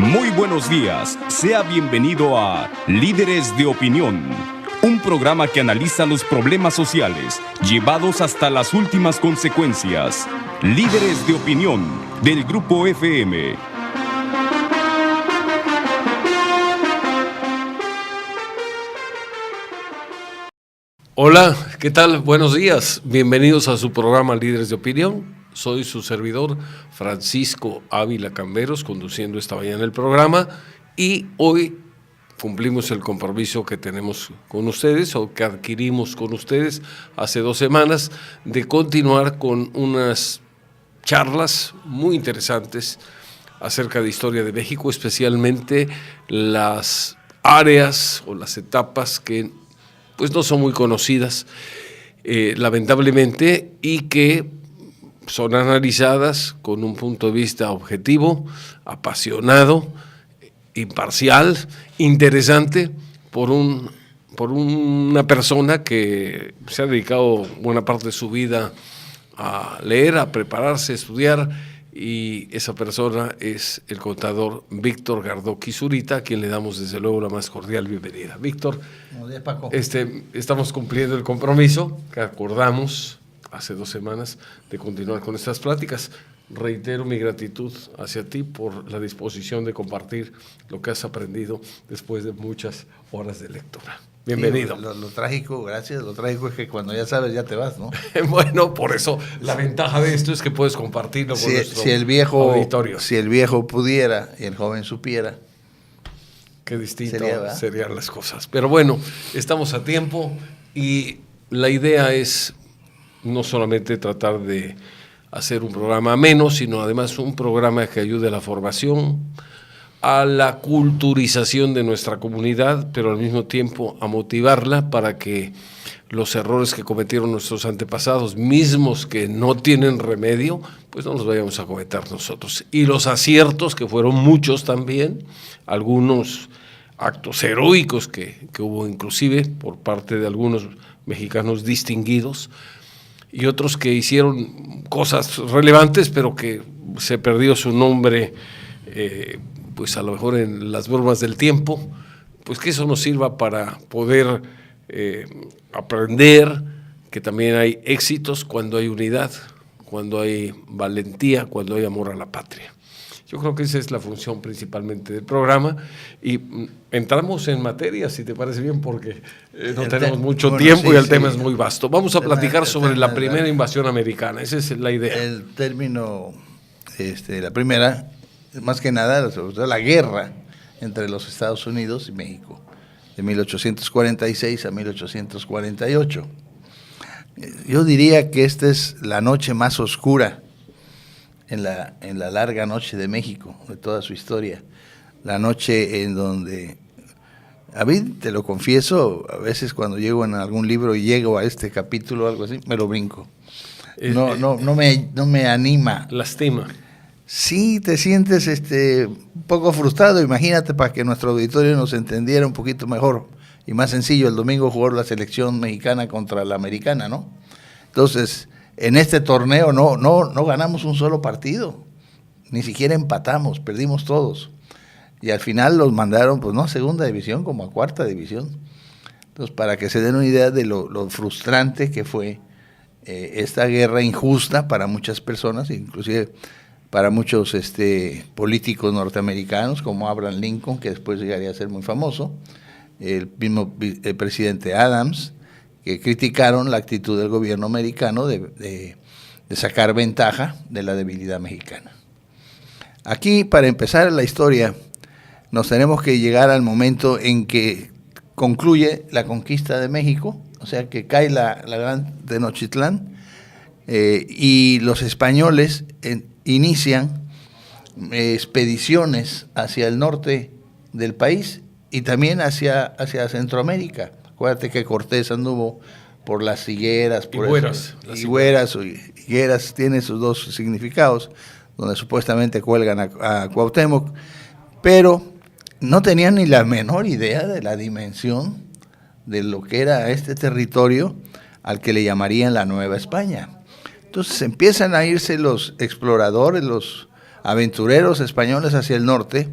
Muy buenos días, sea bienvenido a Líderes de Opinión, un programa que analiza los problemas sociales llevados hasta las últimas consecuencias. Líderes de Opinión, del Grupo FM. Hola, ¿qué tal? Buenos días, bienvenidos a su programa Líderes de Opinión. Soy su servidor, Francisco Ávila Camberos, conduciendo esta mañana el programa, y hoy cumplimos el compromiso que tenemos con ustedes, o que adquirimos con ustedes hace 2 semanas, de continuar con unas charlas muy interesantes acerca de historia de México, especialmente las áreas o las etapas que pues no son muy conocidas, lamentablemente, y que son analizadas con un punto de vista objetivo, apasionado, imparcial, interesante, por una persona que se ha dedicado buena parte de su vida a leer, a prepararse, a estudiar, y esa persona es el contador Víctor Gardoqui Zurita, a quien le damos desde luego la más cordial bienvenida. Víctor, buenos días, Paco. Estamos cumpliendo el compromiso que acordamos hace 2 semanas de continuar con estas pláticas. Reitero mi gratitud hacia ti por la disposición de compartir lo que has aprendido después de muchas horas de lectura. Bienvenido. Sí, lo trágico, gracias, lo trágico es que cuando ya sabes ya te vas, ¿no? Bueno, por eso la ventaja de esto es que puedes compartirlo con nuestro auditorio. Si el viejo pudiera y el joven supiera, qué distinto serían las cosas. Pero bueno, estamos a tiempo y la idea es no solamente tratar de hacer un programa ameno, sino además un programa que ayude a la formación, a la culturización de nuestra comunidad, pero al mismo tiempo a motivarla para que los errores que cometieron nuestros antepasados, mismos que no tienen remedio, pues no los vayamos a cometer nosotros. Y los aciertos, que fueron muchos también, algunos actos heroicos que hubo inclusive por parte de algunos mexicanos distinguidos, y otros que hicieron cosas relevantes, pero que se perdió su nombre, pues a lo mejor en las bromas del tiempo, pues que eso nos sirva para poder aprender que también hay éxitos cuando hay unidad, cuando hay valentía, cuando hay amor a la patria. Yo creo que esa es la función principalmente del programa, y entramos en materia, si te parece bien, porque no tenemos mucho tiempo y el tema es muy vasto. Vamos a platicar sobre la primera invasión americana, esa es la idea. El término, la primera, más que nada, sobre todo la guerra entre los Estados Unidos y México, de 1846 a 1848. Yo diría que esta es la noche más oscura en la larga noche de México, de toda su historia. La noche en donde, a mí te lo confieso, a veces cuando llego en algún libro y llego a este capítulo o algo así, me lo brinco. No me anima. Lastima. Sí, te sientes un poco frustrado. Imagínate, para que nuestro auditorio nos entendiera un poquito mejor y más sencillo, el domingo jugó la selección mexicana contra la americana, ¿no? Entonces, en este torneo no ganamos un solo partido, ni siquiera empatamos, perdimos todos. Y al final los mandaron, pues no a segunda división, como a cuarta división. Entonces, para que se den una idea de lo frustrante que fue esta guerra injusta para muchas personas, inclusive para muchos políticos norteamericanos, como Abraham Lincoln, que después llegaría a ser muy famoso, el mismo presidente Adams, que criticaron la actitud del gobierno americano de sacar ventaja de la debilidad mexicana. Aquí, para empezar la historia, nos tenemos que llegar al momento en que concluye la conquista de México, o sea, que cae la gran Tenochtitlán, y los españoles inician expediciones hacia el norte del país y también hacia Centroamérica. Acuérdate que Cortés anduvo por las higueras. Higueras tiene sus 2 significados, donde supuestamente cuelgan a Cuauhtémoc, pero no tenían ni la menor idea de la dimensión de lo que era este territorio al que le llamarían la Nueva España. Entonces empiezan a irse los exploradores, los aventureros españoles hacia el norte,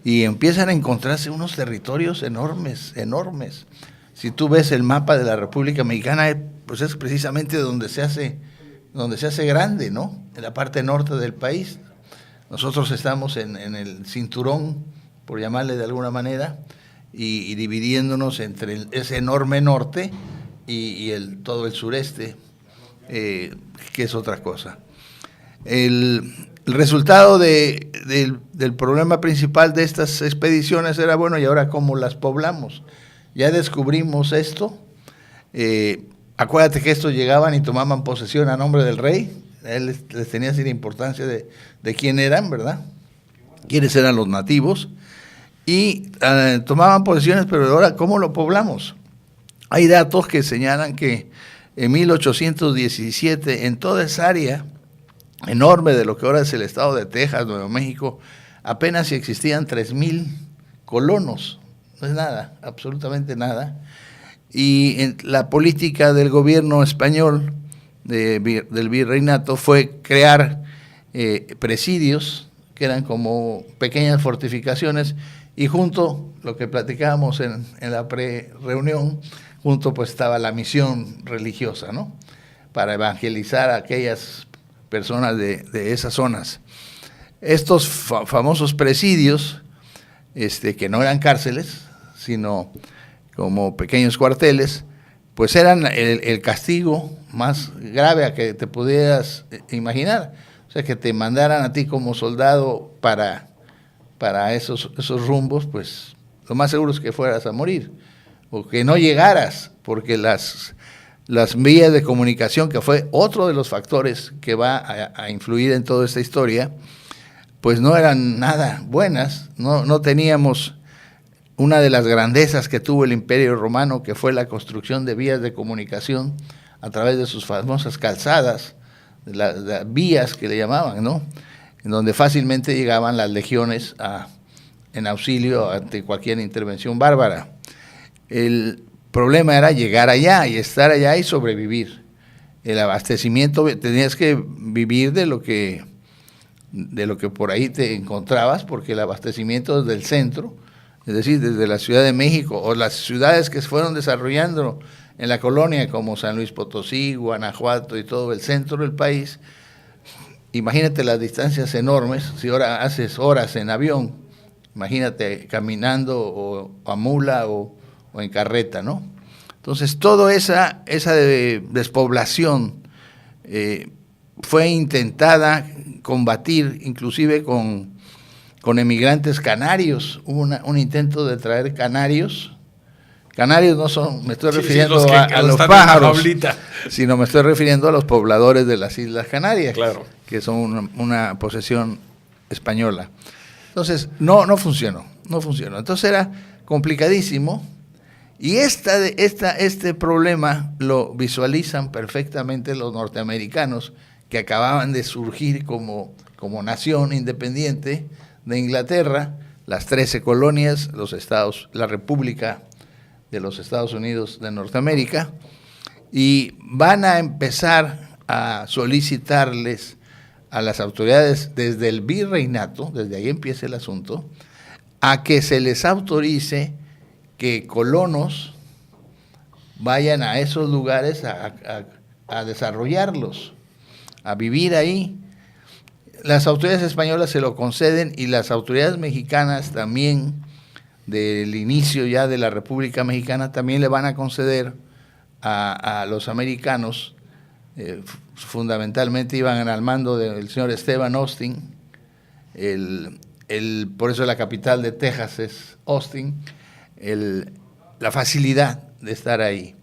y empiezan a encontrarse unos territorios enormes, enormes. Si tú ves el mapa de la República Mexicana, pues es precisamente donde se hace grande, ¿no? En la parte norte del país. Nosotros estamos en el cinturón, por llamarle de alguna manera, y dividiéndonos entre ese enorme norte y todo el sureste, que es otra cosa. El resultado del problema principal de estas expediciones era, bueno, ¿y ahora cómo las poblamos? Ya descubrimos esto. Acuérdate que estos llegaban y tomaban posesión a nombre del rey. Él les tenía sin importancia de quién eran, ¿verdad? Quiénes eran los nativos. Y tomaban posesiones, pero ahora, ¿cómo lo poblamos? Hay datos que señalan que en 1817, en toda esa área enorme de lo que ahora es el estado de Texas, Nuevo México, apenas si existían 3,000 colonos. No es nada, absolutamente nada. Y en la política del gobierno español, del virreinato, fue crear presidios, que eran como pequeñas fortificaciones, y junto, lo que platicábamos en la pre-reunión, junto pues estaba la misión religiosa, ¿no? Para evangelizar a aquellas personas de esas zonas. Estos famosos presidios, que no eran cárceles, sino como pequeños cuarteles, pues eran el castigo más grave a que te pudieras imaginar. O sea, que te mandaran a ti como soldado para esos rumbos, pues lo más seguro es que fueras a morir, o que no llegaras, porque las vías de comunicación, que fue otro de los factores que va a influir en toda esta historia, pues no eran nada buenas. No teníamos una de las grandezas que tuvo el Imperio Romano, que fue la construcción de vías de comunicación a través de sus famosas calzadas, las vías que le llamaban, ¿no? En donde fácilmente llegaban las legiones en auxilio ante cualquier intervención bárbara. El problema era llegar allá y estar allá y sobrevivir. El abastecimiento, tenías que vivir de lo que por ahí te encontrabas, porque el abastecimiento desde el centro, es decir, desde la Ciudad de México o las ciudades que se fueron desarrollando en la colonia, como San Luis Potosí, Guanajuato y todo el centro del país, imagínate las distancias enormes. Si ahora haces horas en avión, imagínate caminando o a mula o en carreta, ¿no? Entonces, toda esa despoblación fue intentada combatir, inclusive con emigrantes canarios. Hubo un intento de traer canarios. Canarios no son, me estoy refiriendo a los pájaros, sino me estoy refiriendo a los pobladores de las Islas Canarias, claro, que son una posesión española. Entonces, no funcionó. Entonces era complicadísimo, y este problema lo visualizan perfectamente los norteamericanos, que acababan de surgir como nación independiente de Inglaterra, las 13 colonias, la República de los Estados Unidos de Norteamérica, y van a empezar a solicitarles a las autoridades desde el virreinato, desde ahí empieza el asunto, a que se les autorice que colonos vayan a esos lugares a desarrollarlos, a vivir ahí. Las autoridades españolas se lo conceden, y las autoridades mexicanas también, del inicio ya de la República Mexicana, también le van a conceder a los americanos. Fundamentalmente iban al mando del señor Stephen Austin, por eso la capital de Texas es Austin, la facilidad de estar ahí.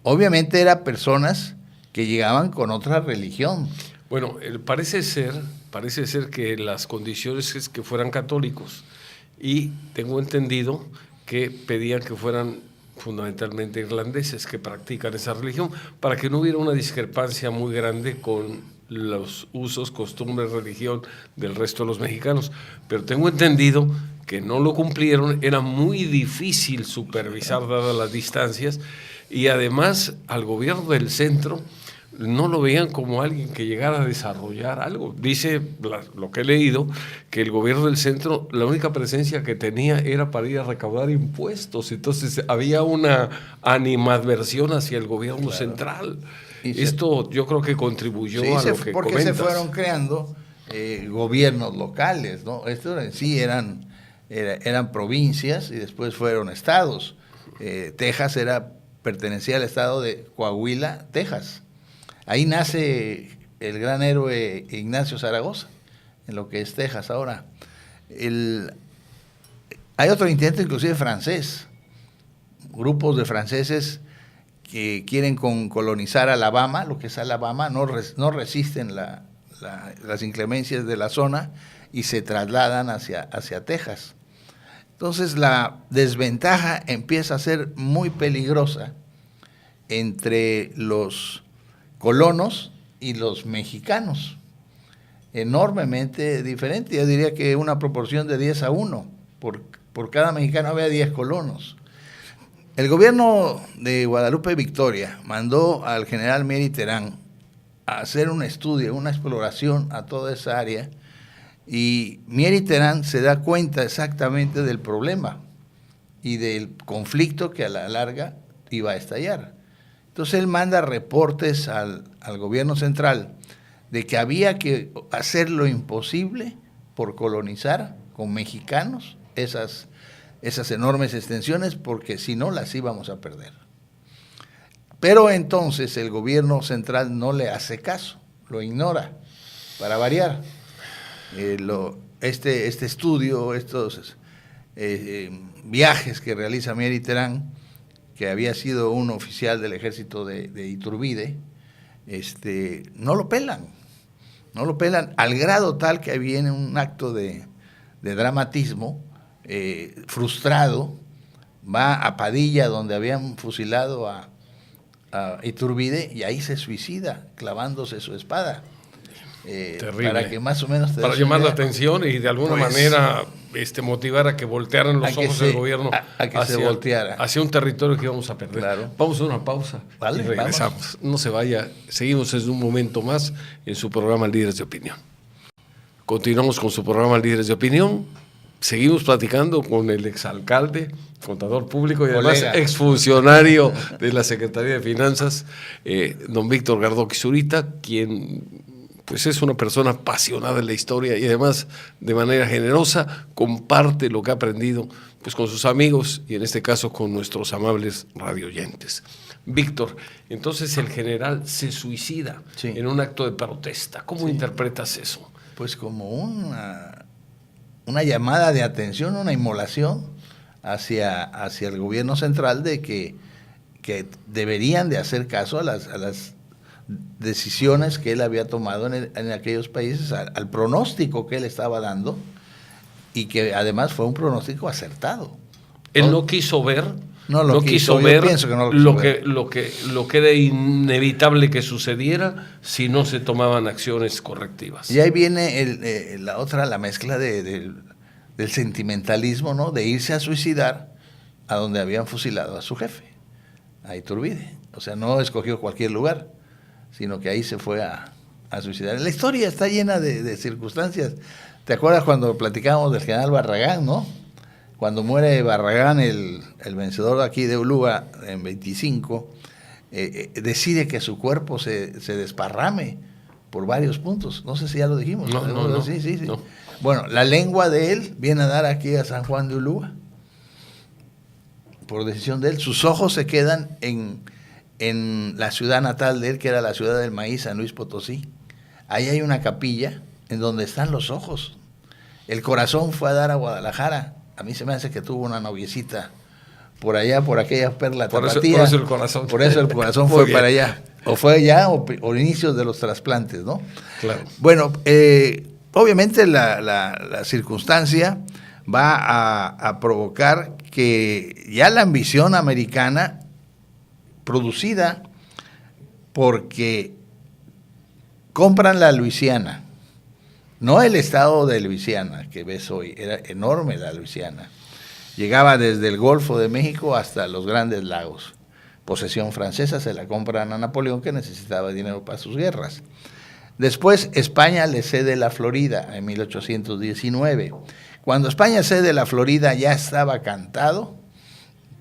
Obviamente eran personas que llegaban con otra religión. Bueno, parece ser que las condiciones es que fueran católicos, y tengo entendido que pedían que fueran fundamentalmente irlandeses, que practican esa religión, para que no hubiera una discrepancia muy grande con los usos, costumbres, religión del resto de los mexicanos. Pero tengo entendido que no lo cumplieron, era muy difícil supervisar dadas las distancias, y además al gobierno del centro no lo veían como alguien que llegara a desarrollar algo. Dice lo que he leído, que el gobierno del centro, la única presencia que tenía era para ir a recaudar impuestos. Entonces había una animadversión hacia el gobierno central. Esto yo creo que contribuyó a lo que porque comentas. se fueron creando gobiernos locales, ¿no? Estos en sí eran provincias y después fueron estados. Texas pertenecía al estado de Coahuila, Texas. Ahí nace el gran héroe Ignacio Zaragoza, en lo que es Texas ahora. Hay otro intento inclusive francés, grupos de franceses que quieren colonizar Alabama, lo que es Alabama, no resisten las inclemencias de la zona y se trasladan hacia Texas. Entonces la desventaja empieza a ser muy peligrosa entre los colonos y los mexicanos, enormemente diferente. Yo diría que una proporción de 10-1, por cada mexicano había 10 colonos. El gobierno de Guadalupe Victoria mandó al general Mier Terán a hacer un estudio, una exploración a toda esa área, y Mier Terán se da cuenta exactamente del problema y del conflicto que a la larga iba a estallar. Entonces él manda reportes al gobierno central de que había que hacer lo imposible por colonizar con mexicanos esas enormes extensiones, porque si no las íbamos a perder. Pero entonces el gobierno central no le hace caso, lo ignora, para variar. Este estudio, estos viajes que realiza Mier Terán, que había sido un oficial del ejército de Iturbide, no lo pelan al grado tal que viene un acto de dramatismo. Frustrado, va a Padilla, donde habían fusilado a Iturbide, y ahí se suicida clavándose su espada. Para que más o menos para llamar la atención y de alguna manera motivar a que voltearan los ojos del gobierno se volteara hacia un territorio que íbamos a perder. Claro. Vamos a una pausa y regresamos. Vamos. No se vaya, seguimos en un momento más en su programa Líderes de Opinión. Continuamos con su programa Líderes de Opinión. Seguimos platicando con el exalcalde, contador público y además exfuncionario de la Secretaría de Finanzas, don Víctor Gardoqui Zurita, quien pues es una persona apasionada en la historia y además de manera generosa comparte lo que ha aprendido pues con sus amigos y en este caso con nuestros amables radioyentes. Víctor, entonces el general se suicida en un acto de protesta. ¿Cómo interpretas eso? Pues como una llamada de atención, una inmolación hacia el gobierno central de que deberían de hacer caso a las decisiones que él había tomado en aquellos países, al pronóstico que él estaba dando, y que además fue un pronóstico acertado. Él no quiso ver, no quiso ver lo que era inevitable que sucediera si no se tomaban acciones correctivas. Y ahí viene la mezcla del sentimentalismo, ¿no? De irse a suicidar a donde habían fusilado a su jefe, a Iturbide. O sea, no escogió cualquier lugar, sino que ahí se fue a suicidar. La historia está llena de circunstancias. ¿Te acuerdas cuando platicábamos del general Barragán, no? Cuando muere Barragán, el vencedor aquí de Ulúa en 25, decide que su cuerpo se desparrame por varios puntos. No sé si ya lo dijimos. No. Sí. No. Bueno, la lengua de él viene a dar aquí a San Juan de Ulúa, por decisión de él. Sus ojos se quedan en la ciudad natal de él, que era la ciudad del maíz, San Luis Potosí. Ahí hay una capilla en donde están los ojos. El corazón fue a dar a Guadalajara. A mí se me hace que tuvo una noviecita por allá, por aquella perla tapatía. Por eso el corazón fue para allá. O fue allá o inicios de los trasplantes, ¿no? Claro. Bueno, obviamente la circunstancia va a provocar que ya la ambición americana, producida porque compran la Luisiana, no el estado de Luisiana que ves hoy, era enorme la Luisiana, llegaba desde el Golfo de México hasta los Grandes Lagos, posesión francesa, se la compran a Napoleón, que necesitaba dinero para sus guerras. Después España le cede la Florida en 1819. Cuando España cede la Florida ya estaba cantado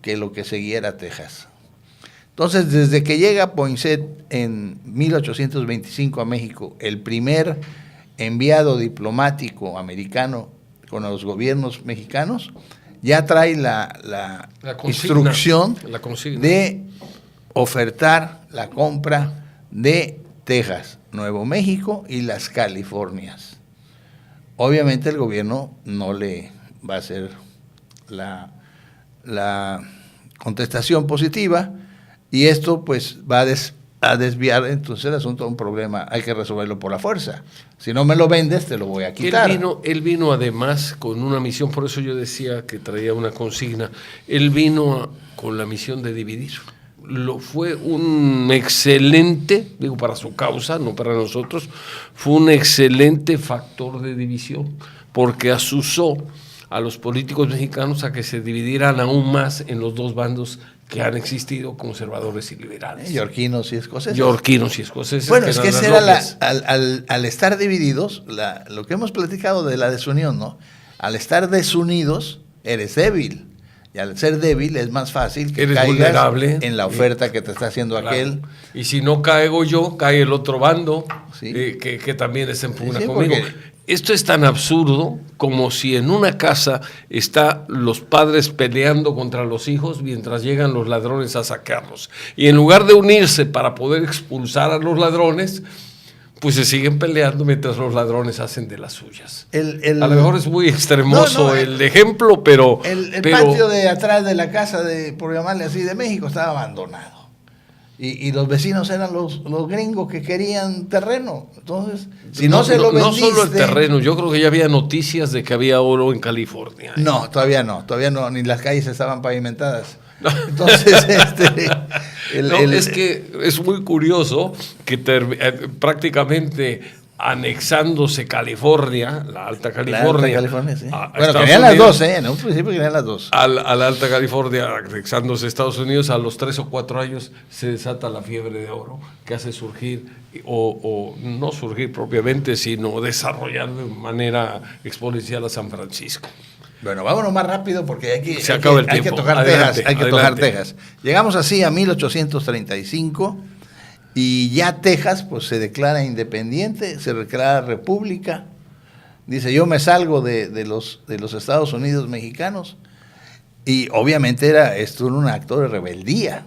que lo que seguía era Texas. Entonces, desde que llega Poinsett en 1825 a México, el primer enviado diplomático americano con los gobiernos mexicanos, ya trae la instrucción de ofertar la compra de Texas, Nuevo México y las Californias. Obviamente el gobierno no le va a hacer la contestación positiva, y esto pues va a desviar entonces el asunto a un problema. Hay que resolverlo por la fuerza. Si no me lo vendes, te lo voy a quitar. Él vino además con una misión, por eso yo decía que traía una consigna. Él vino con la misión de dividir. Fue un excelente, digo para su causa, no para nosotros, fue un excelente factor de división, porque asusó a los políticos mexicanos a que se dividieran aún más en los dos bandos que han existido, conservadores y liberales. Yorquinos y escoceses. Bueno, es que ese era al estar divididos, lo que hemos platicado de la desunión, ¿no? Al estar desunidos, eres débil. Y al ser débil es más fácil que eres caigas vulnerable en la oferta que te está haciendo aquel. Y si no caigo yo, cae el otro bando, sí. que también es en pugna conmigo. Esto es tan absurdo como si en una casa están los padres peleando contra los hijos mientras llegan los ladrones a saquearlos. Y en lugar de unirse para poder expulsar a los ladrones, pues se siguen peleando mientras los ladrones hacen de las suyas. A lo mejor es muy extremoso el ejemplo, pero... El patio de atrás de la casa, por llamarle así, de México, estaba abandonado. Y los vecinos eran los gringos que querían terreno. Entonces, si no se lo vendiste... No solo el terreno, yo creo que ya había noticias de que había oro en California. No, todavía no, ni las calles estaban pavimentadas. Entonces, es que es muy curioso que prácticamente anexándose California, la Alta California. Sí. Bueno, querían las dos, en un principio querían las dos. A la Alta California, anexándose a Estados Unidos, a los 3 o 4 años se desata la fiebre de oro, que hace surgir, o no surgir propiamente, sino desarrollar de manera exponencial a San Francisco. Bueno, vámonos más rápido porque hay que tocar adelante, Texas. Llegamos así a 1835 y ya Texas pues se declara independiente, se declara república. Dice, yo me salgo de los Estados Unidos mexicanos, y obviamente esto era un acto de rebeldía.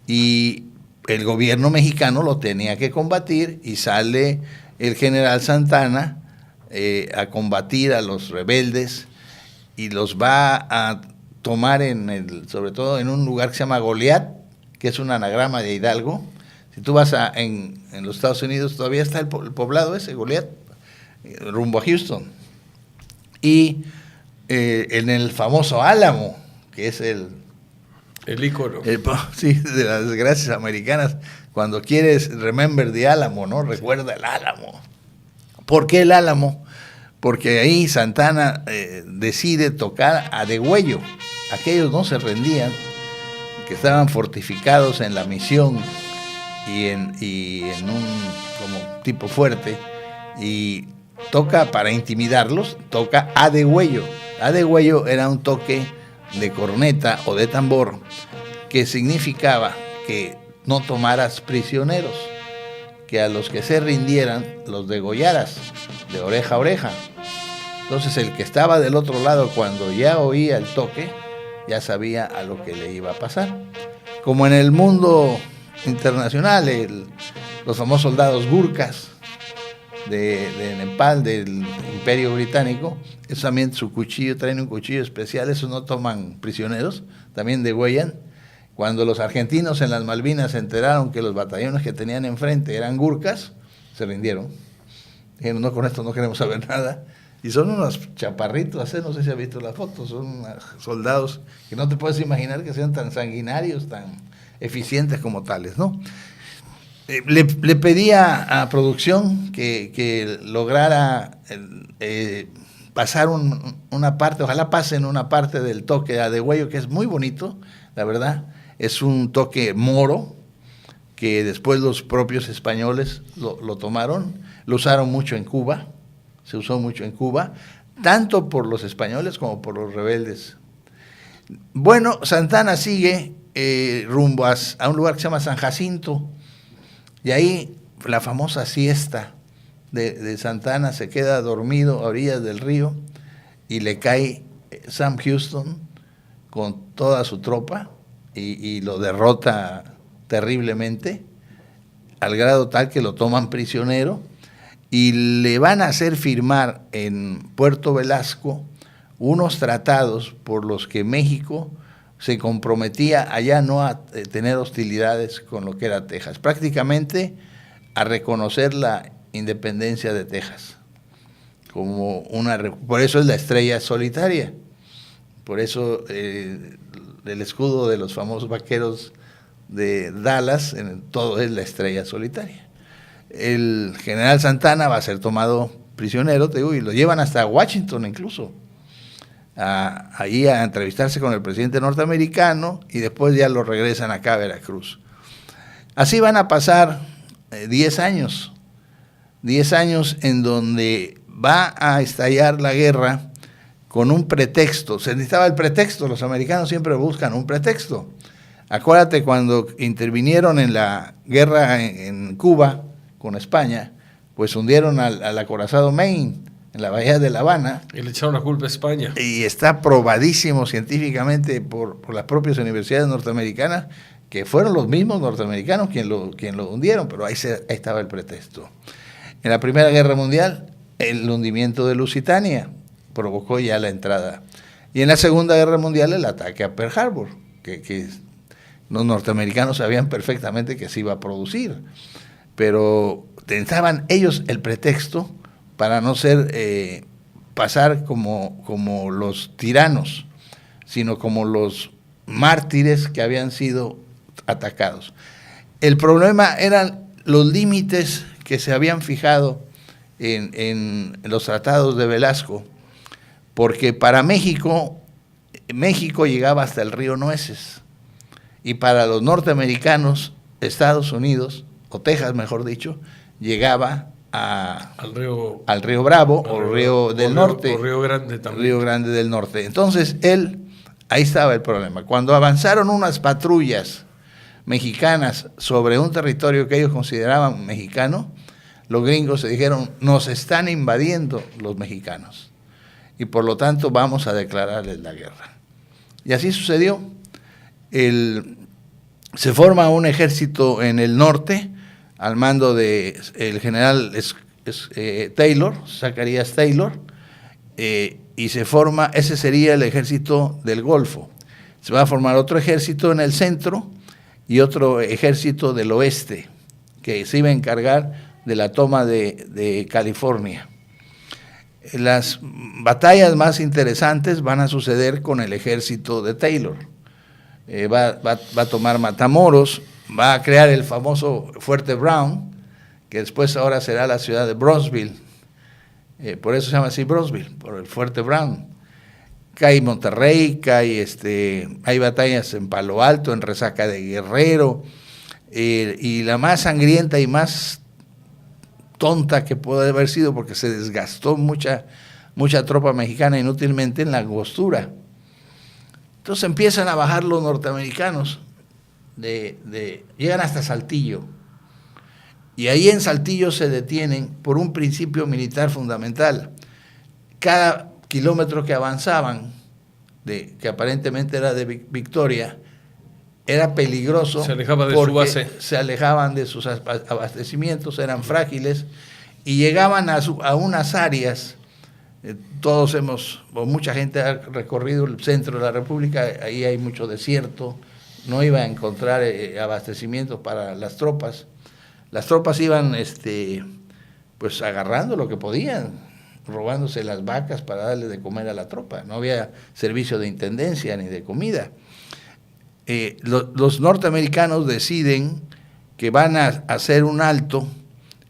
Y el gobierno mexicano lo tenía que combatir, y sale el general Santana a combatir a los rebeldes, y los va a tomar sobre todo en un lugar que se llama Goliat, que es un anagrama de Hidalgo. Si tú vas en los Estados Unidos, todavía está el poblado ese, Goliat, rumbo a Houston. Y en el famoso Álamo, que es el ícono. Sí, de las desgracias americanas. Cuando quieres remember the Álamo, ¿no? Recuerda el Álamo. ¿Por qué el Álamo? Porque ahí Santana decide tocar a degüello. Aquellos no se rendían, que estaban fortificados en la misión y en un como tipo fuerte, y toca para intimidarlos, toca a degüello. A degüello era un toque de corneta o de tambor que significaba que no tomaras prisioneros, que a los que se rindieran los degollaras de oreja a oreja. Entonces el que estaba del otro lado, cuando ya oía el toque, ya sabía a lo que le iba a pasar. Como en el mundo internacional, los famosos soldados gurkhas de Nepal, del Imperio Británico, eso también traen un cuchillo especial, esos no toman prisioneros, también degüellan. Cuando los argentinos en las Malvinas se enteraron que los batallones que tenían enfrente eran gurkhas, se rindieron. Dijeron, no, con esto no queremos saber nada. Y son unos chaparritos, no sé si has visto la foto, son soldados que no te puedes imaginar que sean tan sanguinarios, tan eficientes como tales, ¿no? Le pedía a producción que lograra pasar una parte, ojalá pasen una parte del toque a degüello, que es muy bonito, la verdad. es un toque moro, que después los propios españoles lo tomaron, lo usaron mucho en Cuba, se usó mucho en Cuba, tanto por los españoles como por los rebeldes. Bueno, Santa Anna sigue rumbo a un lugar que se llama San Jacinto, y ahí la famosa siesta de Santa Anna, se queda dormido a orillas del río, y le cae Sam Houston con toda su tropa, y lo derrota terriblemente, al grado tal que lo toman prisionero, y le van a hacer firmar en Puerto Velasco unos tratados por los que México se comprometía allá no a tener hostilidades con lo que era Texas, prácticamente a reconocer la independencia de Texas, por eso es la estrella solitaria, por eso el escudo de los famosos vaqueros de Dallas, todo es la estrella solitaria. El general Santa Anna va a ser tomado prisionero, te digo, y lo llevan hasta Washington incluso, ahí a entrevistarse con el presidente norteamericano, y después ya lo regresan acá a Veracruz. Así van a pasar 10 años en donde va a estallar la guerra con un pretexto. Se necesitaba el pretexto, los americanos siempre buscan un pretexto. Acuérdate cuando intervinieron en la guerra en Cuba con España, pues hundieron al acorazado Maine en la bahía de La Habana. Y le echaron la culpa a España. Y está probadísimo científicamente por las propias universidades norteamericanas que fueron los mismos norteamericanos quien lo hundieron, pero ahí estaba el pretexto. En la Primera Guerra Mundial, el hundimiento de Lusitania provocó ya la entrada. Y en la Segunda Guerra Mundial, el ataque a Pearl Harbor, que los norteamericanos sabían perfectamente que se iba a producir, pero pensaban ellos el pretexto para no pasar como los tiranos, sino como los mártires que habían sido atacados. El problema eran los límites que se habían fijado en los tratados de Velasco, porque para México llegaba hasta el río Nueces, y para los norteamericanos, Estados Unidos, o Texas mejor dicho, llegaba al río Bravo, o Río del Norte. O Río Grande también. Río Grande del Norte. Entonces, ahí estaba el problema. Cuando avanzaron unas patrullas mexicanas sobre un territorio que ellos consideraban mexicano, los gringos se dijeron, nos están invadiendo los mexicanos, y por lo tanto vamos a declararles la guerra. Y así sucedió. Se forma un ejército en el norte, al mando de el general Taylor, Zacarías Taylor, y se forma, ese sería el ejército del Golfo. Se va a formar otro ejército en el centro y otro ejército del oeste, que se iba a encargar de la toma de California. Las batallas más interesantes van a suceder con el ejército de Taylor. Va a tomar Matamoros, va a crear el famoso Fuerte Brown, que después ahora será la ciudad de Brownsville. Por eso se llama así Brownsville, por el Fuerte Brown. Cae Monterrey, hay batallas en Palo Alto, en Resaca de Guerrero, y la más sangrienta y más tonta que puede haber sido, porque se desgastó mucha tropa mexicana inútilmente en la Angostura. Entonces empiezan a bajar los norteamericanos, llegan hasta Saltillo, y ahí en Saltillo se detienen por un principio militar fundamental. Cada kilómetro que avanzaban, que aparentemente era de Victoria, era peligroso. Se alejaba de su base. Se alejaban de sus abastecimientos, eran frágiles, y llegaban a unas áreas. Mucha gente ha recorrido el centro de la República, ahí hay mucho desierto, no iba a encontrar abastecimientos para las tropas. Las tropas iban pues agarrando lo que podían, robándose las vacas para darle de comer a la tropa. No había servicio de intendencia ni de comida. Los norteamericanos deciden que van a hacer un alto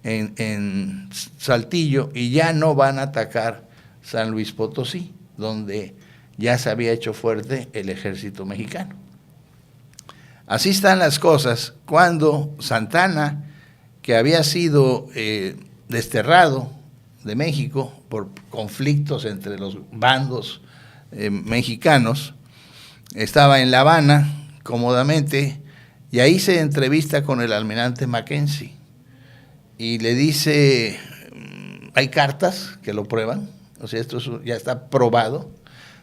en Saltillo y ya no van a atacar San Luis Potosí, donde ya se había hecho fuerte el ejército mexicano. Así están las cosas cuando Santana, que había sido desterrado de México por conflictos entre los bandos mexicanos, estaba en La Habana cómodamente, y ahí se entrevista con el almirante Mackenzie y le dice, hay cartas que lo prueban, o sea, esto ya está probado.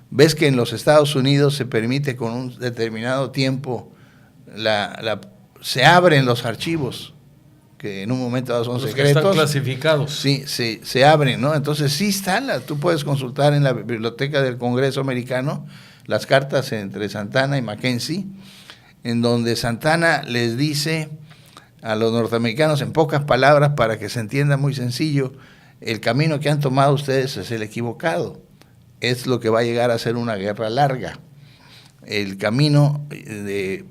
Ves que en los Estados Unidos se permite con un determinado tiempo, se abren los archivos, que en un momento dado son secretos. Que están clasificados. Sí, se abren, ¿no? Entonces sí están, tú puedes consultar en la biblioteca del Congreso americano las cartas entre Santana y Mackenzie, en donde Santana les dice a los norteamericanos en pocas palabras, para que se entienda muy sencillo, el camino que han tomado ustedes es el equivocado, es lo que va a llegar a ser una guerra larga. El camino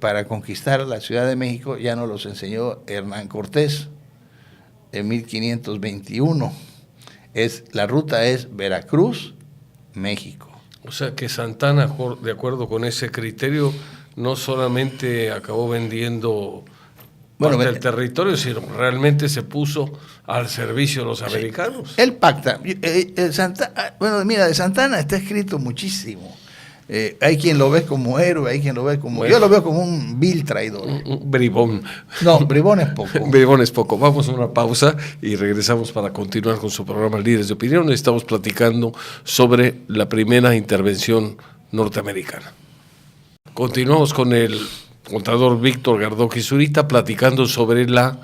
para conquistar la Ciudad de México ya nos los enseñó Hernán Cortés en 1521. La ruta es Veracruz, México. O sea que Santana, de acuerdo con ese criterio, no solamente acabó vendiendo parte del territorio, sino realmente se puso al servicio de los americanos. Él pacta. Mira, de Santana está escrito muchísimo. Hay quien lo ve como héroe, hay quien lo ve como... Bueno, yo lo veo como un vil traidor. Un bribón. No, bribón es poco. Bribón es poco. Vamos a una pausa y regresamos para continuar con su programa Líderes de Opinión. Estamos platicando sobre la primera intervención norteamericana. Continuamos con el contador Víctor Gardoqui Zurita platicando sobre la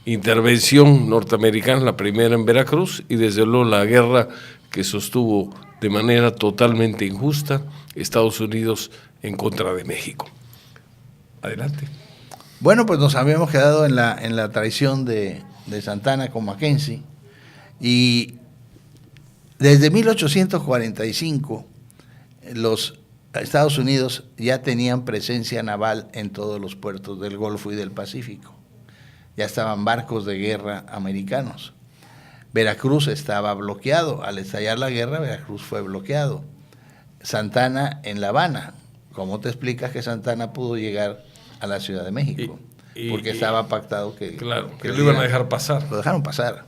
intervención norteamericana, la primera en Veracruz, y desde luego la guerra que sostuvo de manera totalmente injusta Estados Unidos en contra de México. Adelante. Bueno, pues nos habíamos quedado en la traición de Santana con Mackenzie, y desde 1845 los Estados Unidos ya tenían presencia naval en todos los puertos del Golfo y del Pacífico. Ya estaban barcos de guerra americanos. Veracruz estaba bloqueado. Al estallar la guerra, Veracruz fue bloqueado. Santana en La Habana. ¿Cómo te explicas que Santana pudo llegar a la Ciudad de México? Porque estaba pactado que lo iban a dejar pasar. Lo dejaron pasar.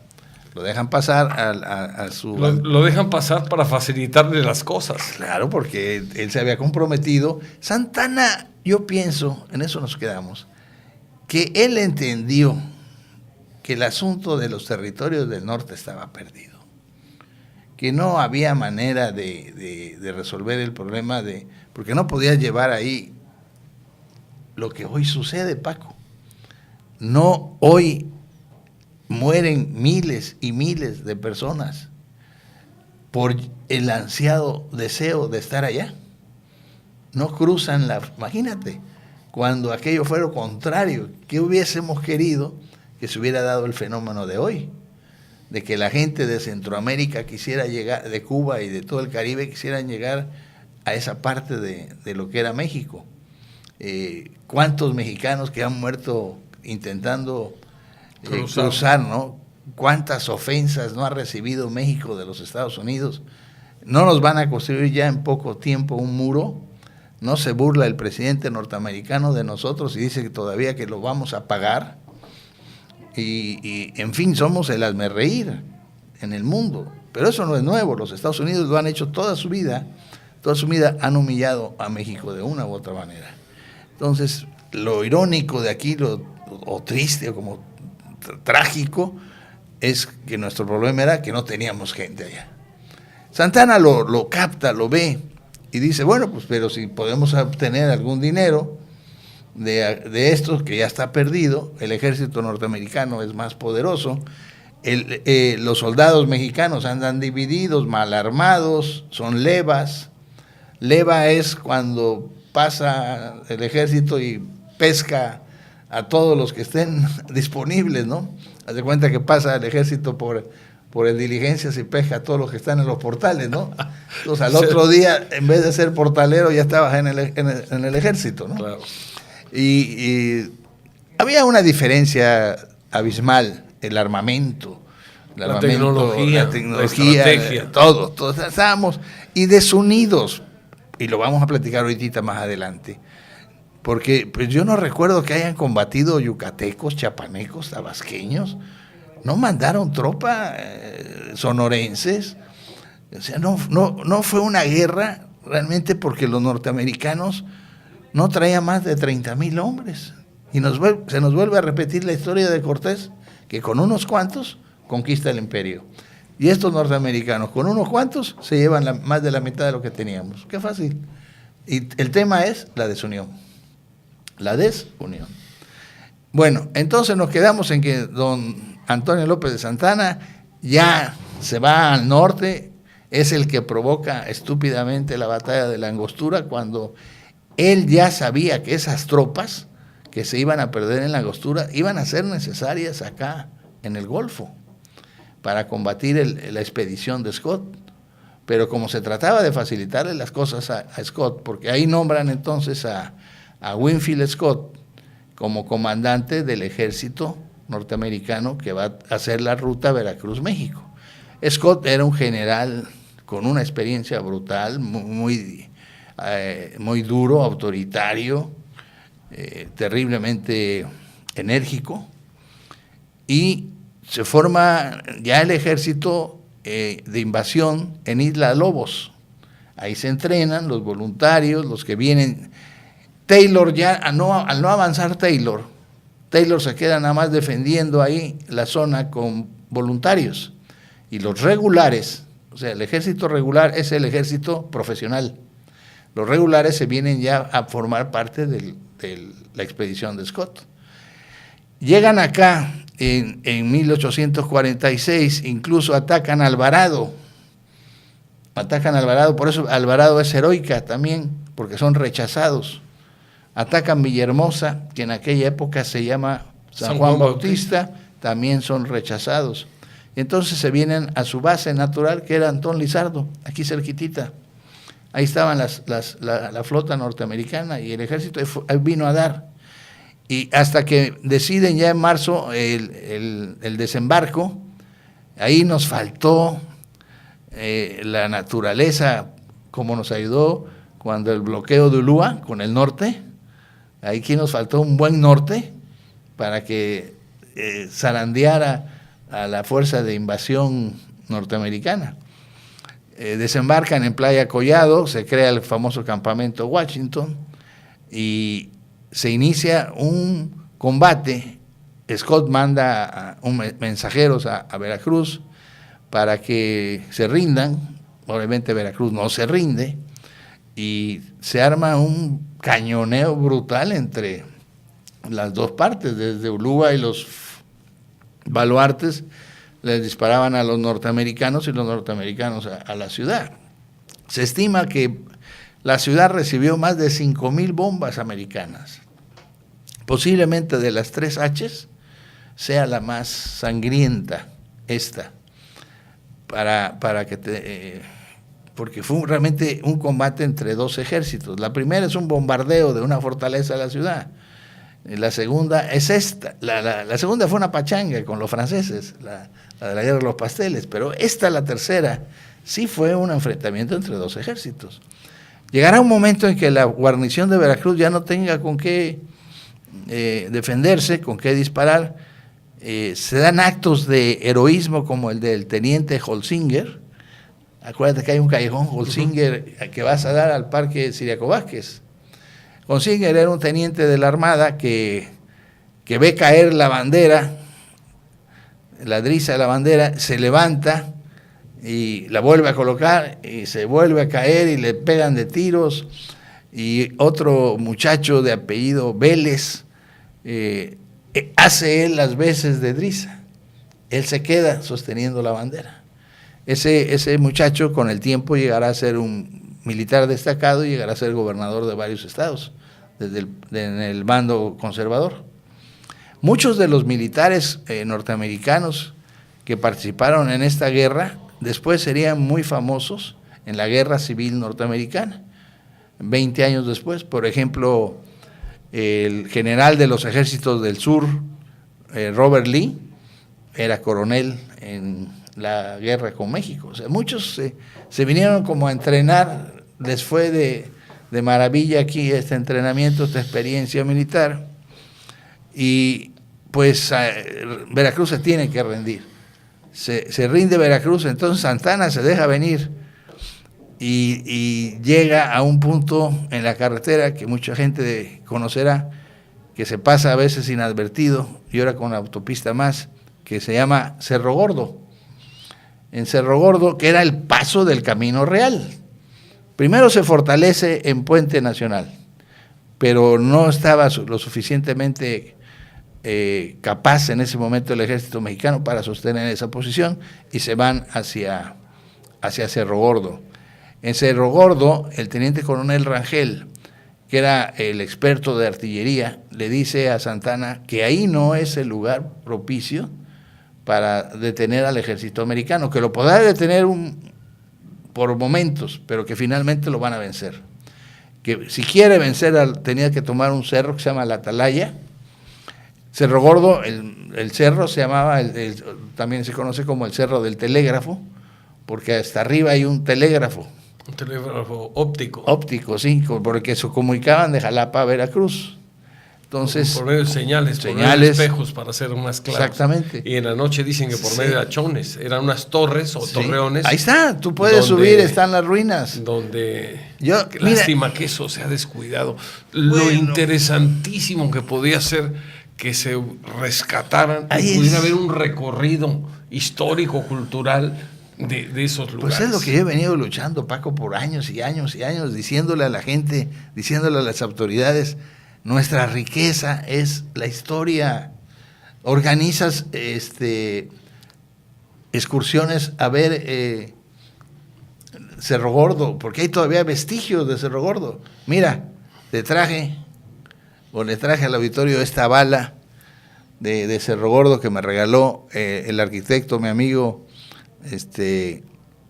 Lo dejan pasar a su... Lo dejan pasar para facilitarle las cosas. Claro, porque él se había comprometido. Santana, yo pienso, en eso nos quedamos, que él entendió que el asunto de los territorios del norte estaba perdido, que no había manera de resolver el problema, porque no podía llevar ahí lo que hoy sucede, Paco. No, hoy mueren miles y miles de personas por el ansiado deseo de estar allá. No cruzan imagínate, cuando aquello fue lo contrario, ¿qué hubiésemos querido que se hubiera dado el fenómeno de hoy? De que la gente de Centroamérica quisiera llegar, de Cuba y de todo el Caribe, quisieran llegar a esa parte de lo que era México. ¿Cuántos mexicanos que han muerto intentando cruzar, ¿no? ¿Cuántas ofensas no ha recibido México de los Estados Unidos? ¿No nos van a construir ya en poco tiempo un muro? ¿No se burla el presidente norteamericano de nosotros y dice que todavía que lo vamos a pagar? Y en fin, somos el hazmerreír en el mundo. Pero eso no es nuevo. Los Estados Unidos lo han hecho toda su vida han humillado a México de una u otra manera. Entonces, lo irónico de aquí, o triste, o como trágico, es que nuestro problema era que no teníamos gente allá. Santana lo capta, lo ve, y dice, bueno, pues pero si podemos obtener algún dinero de estos que ya está perdido, el ejército norteamericano es más poderoso, los soldados mexicanos andan divididos, mal armados, son levas. Leva es cuando pasa el ejército y pesca a todos los que estén disponibles, ¿no? Haz de cuenta que pasa el ejército por el Diligencias y pesca a todos los que están en los portales, ¿no? Entonces al otro día, en vez de ser portalero, ya estabas en el ejército, ¿no? Claro. Y había una diferencia abismal, el armamento, la tecnología, la estrategia. Todos estábamos y desunidos, y lo vamos a platicar ahorita más adelante. porque pues yo no recuerdo que hayan combatido yucatecos, chapanecos, tabasqueños. No mandaron tropa sonorenses. O sea, no fue una guerra realmente, porque los norteamericanos no traían más de 30,000 hombres. Y se nos vuelve a repetir la historia de Cortés, que con unos cuantos conquista el imperio. Y estos norteamericanos, con unos cuantos, se llevan más de la mitad de lo que teníamos. Qué fácil. Y el tema es la desunión. La desunión. Bueno, entonces nos quedamos en que don Antonio López de Santana ya se va al norte, es el que provoca estúpidamente la batalla de la Angostura, cuando él ya sabía que esas tropas que se iban a perder en la Angostura iban a ser necesarias acá en el Golfo para combatir la expedición de Scott. Pero como se trataba de facilitarle las cosas a Scott, porque ahí nombran entonces a Winfield Scott como comandante del ejército norteamericano que va a hacer la ruta Veracruz-México. Scott era un general con una experiencia brutal, muy duro, autoritario, terriblemente enérgico, y se forma ya el ejército de invasión en Isla Lobos. Ahí se entrenan los voluntarios, los que vienen. Taylor ya, al no avanzar Taylor se queda nada más defendiendo ahí la zona con voluntarios. Y los regulares, o sea, el ejército regular es el ejército profesional. Los regulares se vienen ya a formar parte de la expedición de Scott. Llegan acá en 1846, incluso atacan a Alvarado. Por eso Alvarado es heroica también, porque son rechazados. Atacan Villahermosa, que en aquella época se llama San Juan Bautista, también son rechazados. Y entonces se vienen a su base natural, que era Antón Lizardo, aquí cerquitita. Ahí estaban la flota norteamericana y el ejército vino a dar. Y hasta que deciden ya en marzo el desembarco, ahí nos faltó la naturaleza, como nos ayudó cuando el bloqueo de Ulúa con el norte. Ahí que nos faltó un buen norte para que zarandeara a la fuerza de invasión norteamericana. Desembarcan en Playa Collado, se crea el famoso campamento Washington y se inicia un combate. Scott manda mensajeros a Veracruz para que se rindan. Obviamente Veracruz no se rinde y se arma un cañoneo brutal entre las dos partes. Desde Ulúa y los baluartes les disparaban a los norteamericanos y los norteamericanos a la ciudad. Se estima que la ciudad recibió más de 5,000 bombas americanas. Posiblemente de las 3 H's sea la más sangrienta esta, para que porque fue realmente un combate entre dos ejércitos. La primera es un bombardeo de una fortaleza de la ciudad. La segunda es esta. La segunda fue una pachanga con los franceses, la de la guerra de los pasteles, pero la tercera, sí fue un enfrentamiento entre dos ejércitos. Llegará un momento en que la guarnición de Veracruz ya no tenga con qué defenderse, con qué disparar. Se dan actos de heroísmo como el del teniente Holsinger. Acuérdate que hay un callejón Holsinger que vas a dar al Parque Ciriaco Vázquez. Holsinger era un teniente de la Armada que ve caer la bandera, la driza de la bandera, se levanta y la vuelve a colocar y se vuelve a caer y le pegan de tiros. Y otro muchacho de apellido Vélez hace él las veces de driza. Él se queda sosteniendo la bandera. Ese muchacho con el tiempo llegará a ser un militar destacado y llegará a ser gobernador de varios estados, en el bando conservador. Muchos de los militares norteamericanos que participaron en esta guerra después serían muy famosos en la guerra civil norteamericana, 20 años después. Por ejemplo, el general de los ejércitos del sur, Robert Lee, era coronel en la guerra con México. O sea, muchos se vinieron como a entrenar, les fue de maravilla aquí este entrenamiento, esta experiencia militar, y pues Veracruz se tiene que rendir. Se rinde Veracruz, entonces Santana se deja venir y llega a un punto en la carretera que mucha gente conocerá, que se pasa a veces inadvertido, y ahora con la autopista más, que se llama Cerro Gordo. En Cerro Gordo, que era el paso del Camino Real. Primero se fortalece en Puente Nacional, pero no estaba lo suficientemente capaz en ese momento el ejército mexicano para sostener esa posición, y se van hacia Cerro Gordo. En Cerro Gordo, el teniente coronel Rangel, que era el experto de artillería, le dice a Santana que ahí no es el lugar propicio para detener al ejército americano, que lo podrá detener por momentos, pero que finalmente lo van a vencer. Que si quiere vencer, tenía que tomar un cerro que se llama La Atalaya. Cerro Gordo, el cerro se llamaba, también se conoce como el Cerro del Telégrafo, porque hasta arriba hay un telégrafo. Un telégrafo óptico. Óptico, sí, porque se comunicaban de Jalapa a Veracruz. Entonces, por medio de señales, por medio de espejos, para ser más claros. Exactamente. Y en la noche dicen que por medio de hachones, eran unas torres o torreones. Ahí está, tú puedes subir, están las ruinas. Lástima que eso se ha descuidado. Lo interesantísimo que podía ser que se rescataran, y pudiera haber un recorrido histórico, cultural de esos lugares. Pues es lo que yo he venido luchando, Paco, por años y años y años, diciéndole a la gente, diciéndole a las autoridades, nuestra riqueza es la historia. Organizas excursiones a ver Cerro Gordo, porque hay todavía vestigios de Cerro Gordo. Mira, le traje al auditorio esta bala de Cerro Gordo que me regaló el arquitecto, mi amigo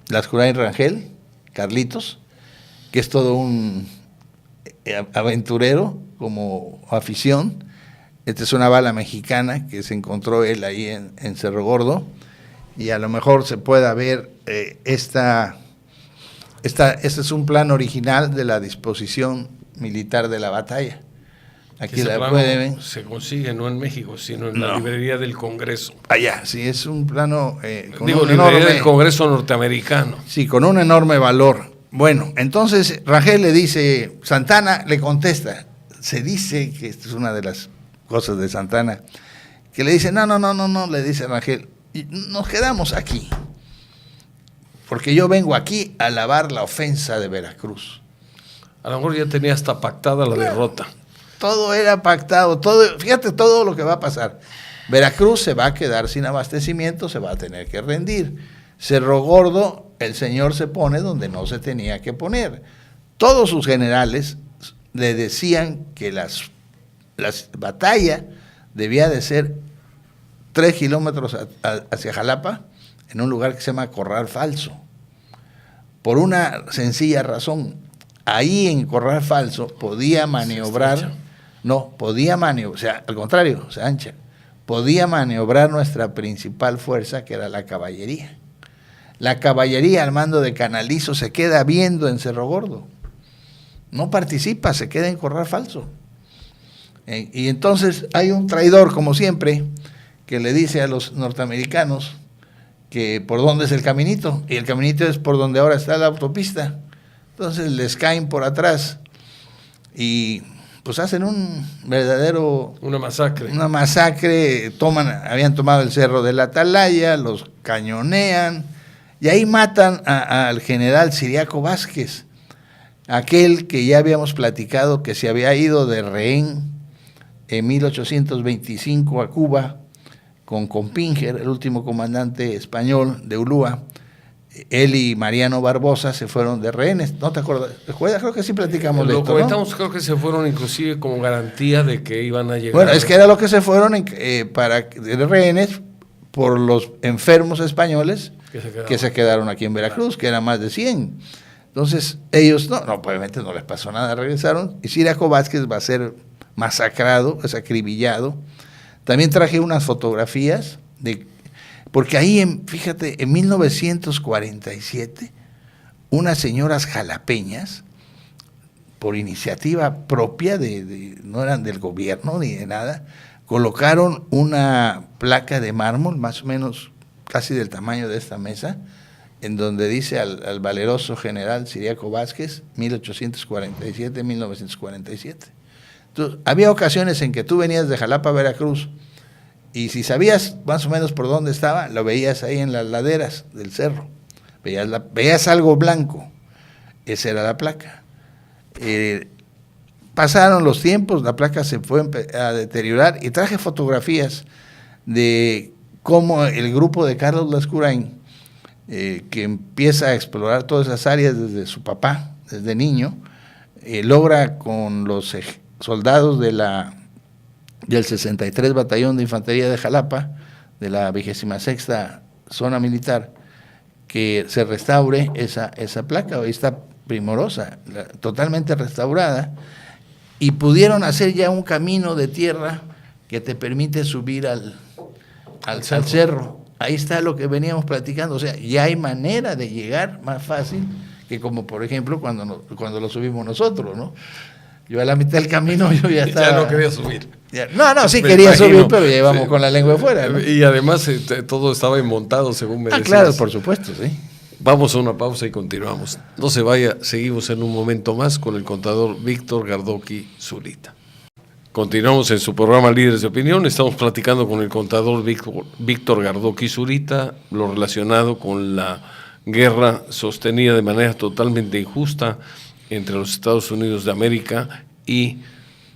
Lascurain Rangel, Carlitos, que es todo un aventurero como afición. Esta es una bala mexicana que se encontró él ahí en Cerro Gordo, y a lo mejor se pueda ver este es un plan original de la disposición militar de la batalla. Aquí la pueden ver. Se consigue no en México, sino en la librería del Congreso. Allá, sí, es un plano librería del Congreso norteamericano. Sí, con un enorme valor. Bueno, entonces Rangel le dice, Santana le contesta, se dice que esta es una de las cosas de Santana, que le dice, no, le dice Rangel, nos quedamos aquí, porque yo vengo aquí a lavar la ofensa de Veracruz. A lo mejor ya tenía hasta pactada la derrota. Todo era pactado, fíjate todo lo que va a pasar. Veracruz se va a quedar sin abastecimiento, se va a tener que rendir. Cerro Gordo, el señor se pone donde no se tenía que poner. Todos sus generales le decían que la batalla debía de ser 3 kilómetros hacia Jalapa, en un lugar que se llama Corral Falso. Por una sencilla razón, ahí en Corral Falso podía maniobrar, o sea, al contrario, se ancha, podía maniobrar nuestra principal fuerza, que era la caballería. La caballería al mando de Canalizo se queda viendo en Cerro Gordo, no participa, se queda en Corral Falso. Y entonces hay un traidor, como siempre, que le dice a los norteamericanos que por dónde es el caminito, y el caminito es por donde ahora está la autopista. Entonces les caen por atrás y pues hacen una masacre, habían tomado el cerro de la Atalaya, los cañonean, y ahí matan al general Ciriaco Vázquez, aquel que ya habíamos platicado que se había ido de rehén en 1825 a Cuba con Compinger, el último comandante español de Ulúa. Él y Mariano Barbosa se fueron de rehenes. ¿No te acuerdas? ¿Recuerdas? Creo que sí platicamos de esto, ¿no? Lo comentamos, creo que se fueron inclusive como garantía de que iban a llegar. Bueno, es que era lo que se fueron de rehenes por los enfermos españoles que se quedaron aquí en Veracruz, que eran más de 100. Entonces, ellos, obviamente no les pasó nada, regresaron, y Ciriaco Vázquez va a ser masacrado, es acribillado. También traje unas fotografías porque ahí, fíjate, en 1947, unas señoras jalapeñas, por iniciativa propia, no eran del gobierno ni de nada, colocaron una placa de mármol, más o menos casi del tamaño de esta mesa, en donde dice al valeroso general Ciriaco Vázquez, 1847-1947. Entonces, había ocasiones en que tú venías de Jalapa a Veracruz, y si sabías más o menos por dónde estaba, lo veías ahí en las laderas del cerro. Veías algo blanco, esa era la placa. Pasaron los tiempos, la placa se fue a deteriorar, y traje fotografías de cómo el grupo de Carlos Lascurain, que empieza a explorar todas esas áreas desde su papá, desde niño, logra con los soldados del 63 Batallón de Infantería de Jalapa, de la 26ª Zona Militar, que se restaure esa placa. Hoy está primorosa, totalmente restaurada, y pudieron hacer ya un camino de tierra que te permite subir al cerro. Ahí está lo que veníamos platicando, o sea, ya hay manera de llegar más fácil que como por ejemplo cuando lo subimos nosotros, ¿no? Yo a la mitad del camino yo ya estaba... Ya no quería subir. Sí quería subir, pero ya íbamos con la lengua afuera, ¿no? Y además todo estaba montado según me decías. Claro, por supuesto, sí. Vamos a una pausa y continuamos. No se vaya, seguimos en un momento más con el contador Víctor Gardoqui Zurita. Continuamos en su programa Líderes de Opinión. Estamos platicando con el contador Víctor Gardoqui Zurita, lo relacionado con la guerra sostenida de manera totalmente injusta entre los Estados Unidos de América y